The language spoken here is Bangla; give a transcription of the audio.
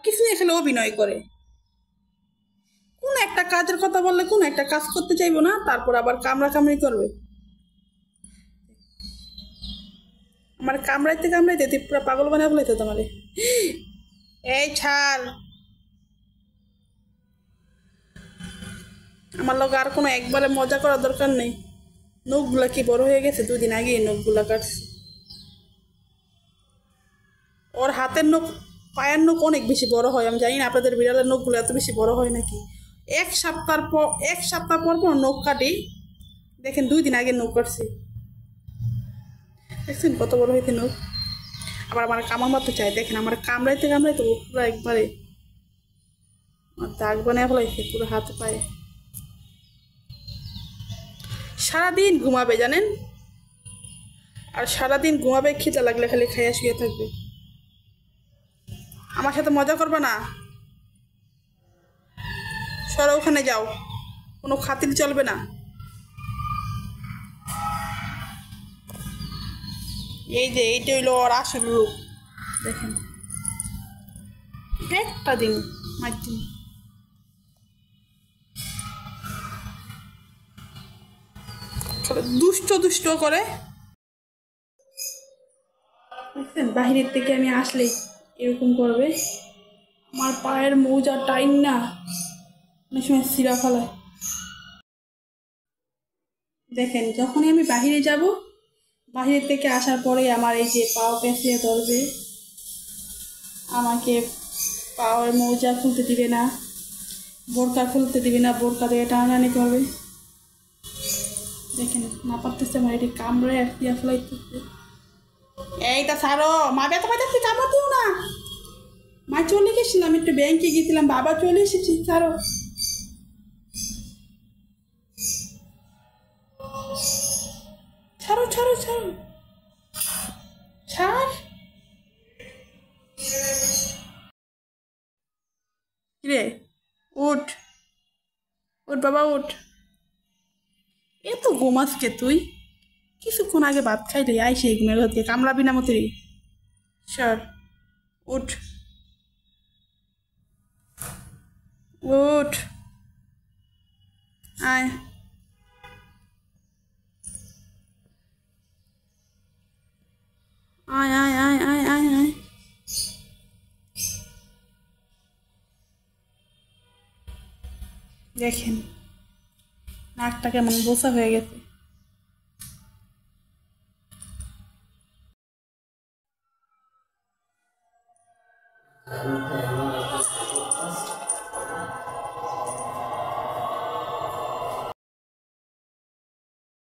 কিছু এখানে অভিনয় করে। কোন একটা কাজের কথা বললে কোন একটা কাজ করতে চাইবো না, তারপর আবার কামড়াকামড়ি করবে। আমার কামড়াইতে কামড়াইতে তুই পুরো পাগল বানায় বলে তো তোমারে। এই ছাড়, আমার লোক আর কোনো একবারে মজা করার দরকার নেই। নখগুলা কি বড় হয়ে গেছে, 2 দিন আগে নখগুলা কাটছে। ওর হাতের নখ, পায়ের নখ অনেক বেশি বড় হয়। আমি জানি না আপনাদের বিড়ালের নখগুলো এত বেশি বড় হয় নাকি। 1 সপ্তাহ পর নখ কাটি। দেখেন 2 দিন আগে নখ কাটছি, দেখছেন কত বড় হয়েছে নখ। আবার আমার কামড় মারতে চাই, দেখেন আমার কামড়াইতে কামড়াইতে পুরো একবারে দাগ বানায় ফেলাইছে পুরো হাতে পায়ে। সারাদিন ঘুমাবে জানেন, আর সারাদিন ঘুমাবে, খিদে লাগলে খালি খাইয়া শুয়ে থাকবে। আমার সাথে মজা করবে না, সরো ওখানে যাও, কোনো খাতির চলবে না। এই যে এইটা হইলো ওর আসল রূপ, দেখেন একটা দিন মারদিন। দুষ্ট দুষ্ট করে, দেখছেন বাহিরের থেকে আমি আসলে এরকম করবে। আমার পায়ের মৌজা টাইম না, অনেক সময় সিরা ফেলায়। দেখেন যখনই আমি বাহিরে যাব, বাহিরের থেকে আসার পরে আমার এই যে পাও পেঁচিয়ে ধরবে, আমাকে পাওয়ার মৌজা খুলতে দিবে না, বোরকা খুলতে দিবে না, বোরকা দিয়ে টানাটানি করবে। দেখেন না পারতেছে আমার এটি কামড়ে আর কি ফেলাইতেছে। এইটা ছাড়ো, মা ব্যথা পাইতেছি, কামড় দিও না। মা চলে গেছিলাম, একটু ব্যাংকে গেছিলাম, বাবা চলে এসেছি, ছাড়ো। ছাড়ো ছাড়ো ছাড়ো, ছাড়। রে উঠ, উঠ বাবা উঠ। এত ঘুমাসকে তুই, কিছুক্ষণ আগে ভাত খাইলি, আইসে ঘুমের হতে কামড়াবি না মতো। সর, উঠ উঠ, আয় আয় আয় আয় আয় আয় আয়। দেখেন নাকটা কেমন বোসা হয়ে গেছে।